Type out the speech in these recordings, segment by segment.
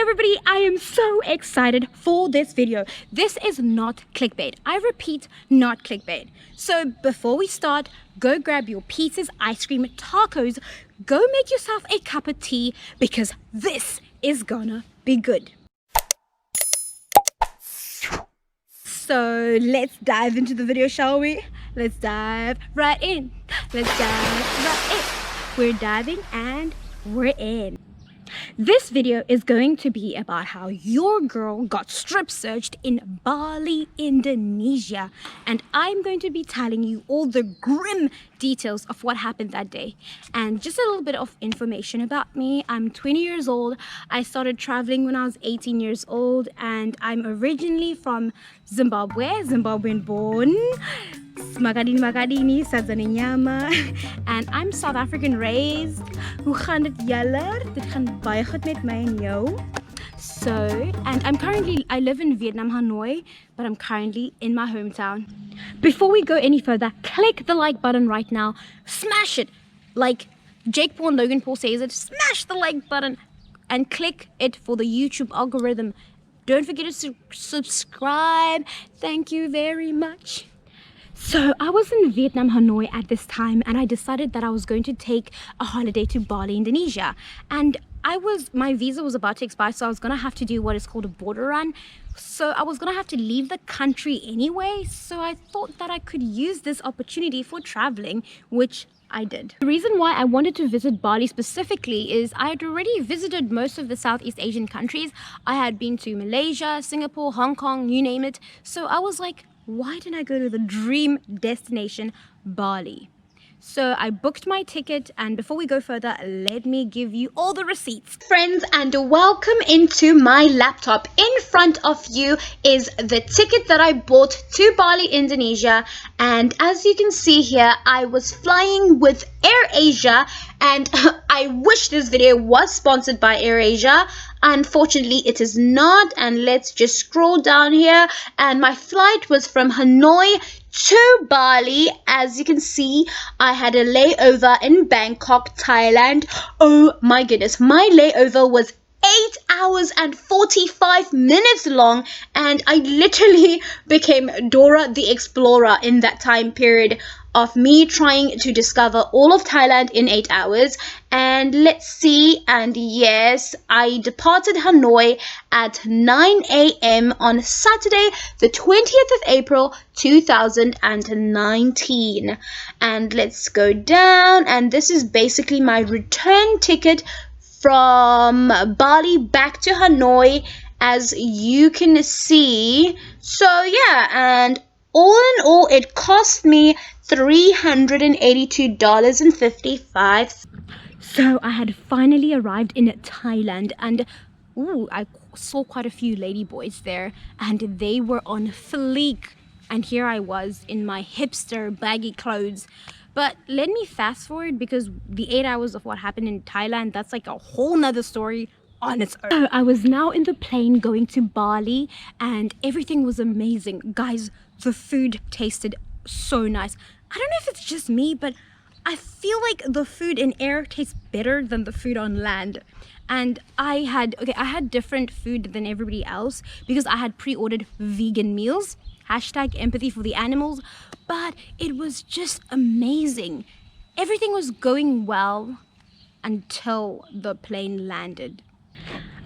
everybody, I am so excited for this video. This is not clickbait. I repeat, not clickbait. So before we start, go grab your pizzas, ice cream, tacos, go make yourself a cup of tea because this is gonna be good. So let's dive into the video, shall we? Let's dive right in. Let's dive right in. We're diving and we're in. This video is going to be about how your girl got strip searched in Bali, Indonesia, and I'm going to be telling you all the grim details of what happened that day. And just a little bit of information about me. I'm 20 years old. I started traveling when I was 18 years old, and I'm originally from Zimbabwe, Zimbabwean born. Makadini, Sazane Nyama, and I'm South African raised. Hoe gaan dit julle? Dit gaan baie goed met my en jou. So, and I live in Vietnam, Hanoi, but I'm currently in my hometown. Before we go any further, click the like button right now. Smash it. Like Jake Paul and Logan Paul says it, smash the like button and click it for the YouTube algorithm. Don't forget to subscribe. Thank you very much. So I was in Vietnam, Hanoi at this time, and I decided that I was going to take a holiday to Bali, Indonesia. And my visa was about to expire, so I was going to have to do what is called a border run. So I was going to have to leave the country anyway. So I thought that I could use this opportunity for traveling, which I did. The reason why I wanted to visit Bali specifically is I had already visited most of the Southeast Asian countries. I had been to Malaysia, Singapore, Hong Kong, you name it. So I was like, why didn't I go to the dream destination, Bali? So I booked my ticket, and before we go further, let me give you all the receipts. Friends, and welcome into my laptop. In front of you is the ticket that I bought to Bali, Indonesia. And as you can see here, I was flying with AirAsia, and I wish this video was sponsored by AirAsia. Unfortunately, it is not, and let's just scroll down here. And my flight was from Hanoi to Bali. As you can see, I had a layover in Bangkok, Thailand. Oh my goodness, my layover was 8 hours and 45 minutes long, and I literally became Dora the Explorer in that time period of me trying to discover all of Thailand in 8 hours. And let's see, and yes, I departed Hanoi at 9 a.m. on Saturday, the 20th of April, 2019. And let's go down, and this is basically my return ticket from Bali back to Hanoi, as you can see. So yeah, and all in all, it cost me $382.55. So I had finally arrived in Thailand, and I saw quite a few ladyboys there, and they were on fleek. And here I was in my hipster baggy clothes. But let me fast forward, because the 8 hours of what happened in Thailand, that's like a whole nother story on its own. So I was now in the plane going to Bali, and everything was amazing. Guys, the food tasted so nice. I don't know if it's just me, but I feel like the food in air tastes better than the food on land. And I had different food than everybody else because I had pre-ordered vegan meals. #empathy for the animals. But it was just amazing. Everything was going well until the plane landed.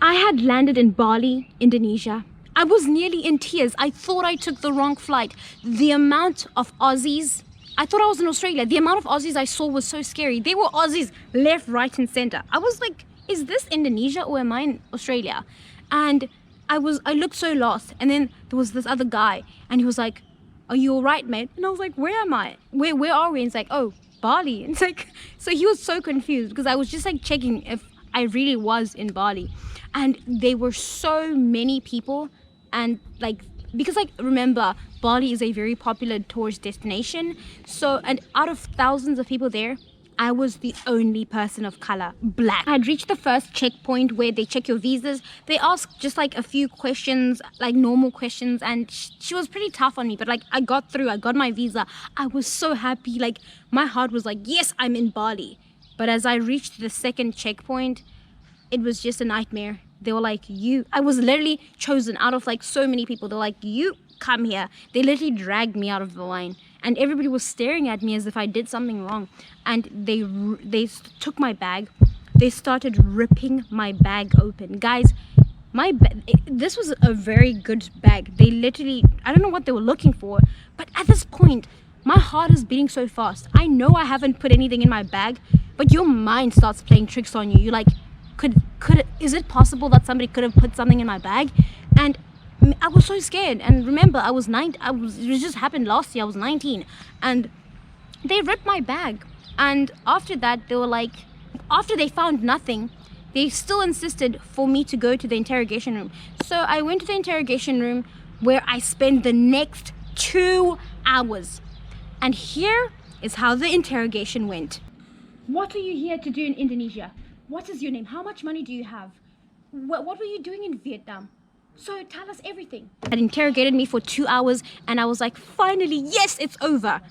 I had landed in Bali, Indonesia. I was nearly in tears. I thought I took the wrong flight. The amount of Aussies, I thought I was in Australia. The amount of Aussies I saw was so scary. They were Aussies left, right, and center. I was like, is this Indonesia or am I in Australia? And I looked so lost. And then there was this other guy, and he was like, are you all right, mate? And I was like, where am I? Where are we? And it's like, oh, Bali. And it's like, so he was so confused because I was just like checking if I really was in Bali. And there were so many people, and like, because like, remember, Bali is a very popular tourist destination. So, and out of thousands of people there, I was the only person of color, black. I had reached the first checkpoint where they check your visas. They ask just like a few questions, like normal questions, and she was pretty tough on me, but like I got through, I got my visa. I was so happy, like my heart was like, yes, I'm in Bali. But as I reached the second checkpoint, it was just a nightmare. They were like, I was literally chosen out of like so many people. They're like, you come here. They literally dragged me out of the line, and everybody was staring at me as if I did something wrong. And they took my bag. They started ripping my bag open. Guys, this was a very good bag. They literally, I don't know what they were looking for, but at this point, my heart is beating so fast. I know I haven't put anything in my bag, but your mind starts playing tricks on you. You're like, is it possible that somebody could have put something in my bag? And I was so scared. And remember, it just happened last year. I was 19, and they ripped my bag. And after that, they were like, after they found nothing, they still insisted for me to go to the interrogation room. So I went to the interrogation room, where I spent the next 2 hours. And here is how the interrogation went. What are you here to do in Indonesia? What is your name? How much money do you have? What were you doing in Vietnam? So tell us everything. They interrogated me for 2 hours, and I was like, finally, yes, it's over.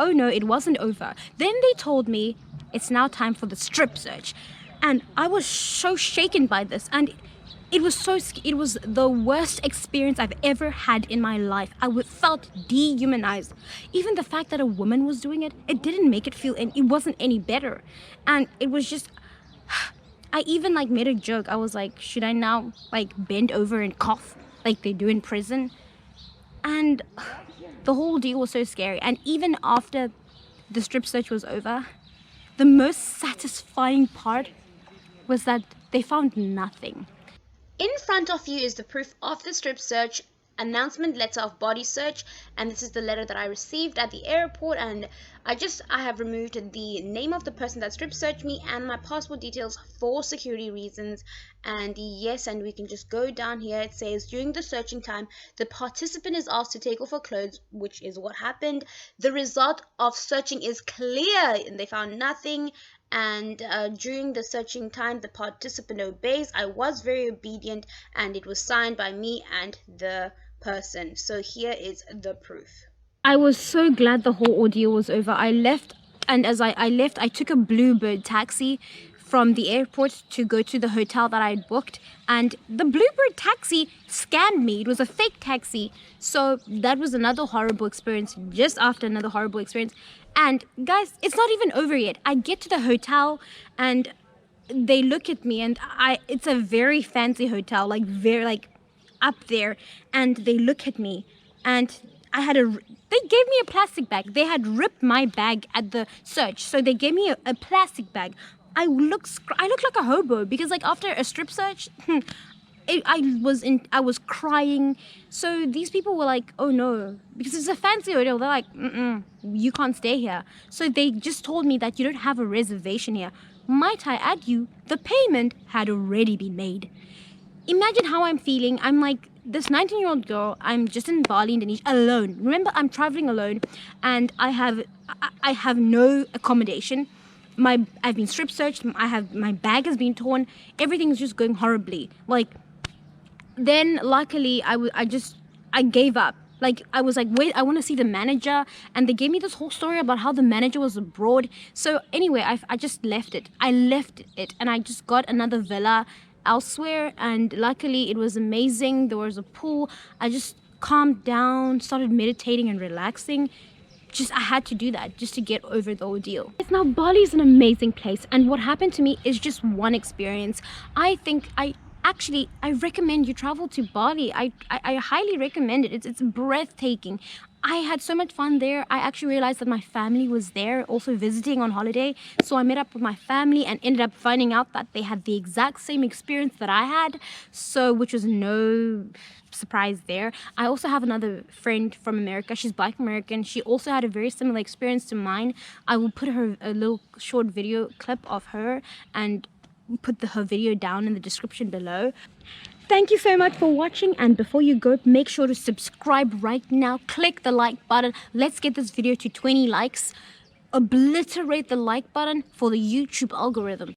Oh no, it wasn't over. Then they told me it's now time for the strip search. And I was so shaken by this, and it was the worst experience I've ever had in my life. Felt dehumanized. Even the fact that a woman was doing it, it didn't make it it wasn't any better. And it was just, I even like made a joke. I was like, should I now like bend over and cough like they do in prison? And the whole deal was so scary. And even after the strip search was over, the most satisfying part was that they found nothing. In front of you is the proof of the strip search announcement letter of body search, and this is the letter that I received at the airport. And I have removed the name of the person that strip searched me and my passport details for security reasons. And yes, and we can just go down here. It says, during the searching time, the participant is asked to take off her clothes, which is what happened. The result of searching is clear, and they found nothing. And during the searching time, the participant obeys. I was very obedient, and it was signed by me and the person. So here is the proof. I was so glad the whole ordeal was over. I left, and as I left, I took a Bluebird taxi from the airport to go to the hotel that I had booked, and the Bluebird taxi scammed me. It was a fake taxi. So that was another horrible experience, just after another horrible experience. And guys, it's not even over yet. I get to the hotel, and they look at me, and it's a very fancy hotel, like very like up there, and they look at me, and they gave me a plastic bag. They had ripped my bag at the search, so they gave me a plastic bag. I look like a hobo, because like after a strip search, I was crying. So these people were like, oh no, because it's a fancy hotel. They're like, you can't stay here. So they just told me that you don't have a reservation here. Might I add you, the payment had already been made. Imagine how I'm feeling. I'm like this 19-year-old girl. I'm just in Bali, Indonesia, alone. Remember, I'm traveling alone, and I have no accommodation. I've been strip searched. My bag has been torn. Everything's just going horribly. Like, then luckily I gave up. Like, I was like, wait, I want to see the manager. And they gave me this whole story about how the manager was abroad. So anyway, I just left it. I left it, and I just got another villa elsewhere. And luckily it was amazing. There was a pool. I just calmed down, started meditating and relaxing. I had to do that just to get over the ordeal. Now, Bali is an amazing place, and what happened to me is just one experience. I recommend you travel to Bali. I highly recommend it. It's breathtaking. I had so much fun there. I actually realized that my family was there also visiting on holiday. So I met up with my family and ended up finding out that they had the exact same experience that I had. So, which was no surprise there. I also have another friend from America. She's Black American. She also had a very similar experience to mine. I will put her a little short video clip of her and put her video down in the description below. Thank you so much for watching, and before you go, make sure to subscribe right now. Click the like button. Let's get this video to 20 likes. Obliterate the like button for the YouTube algorithm.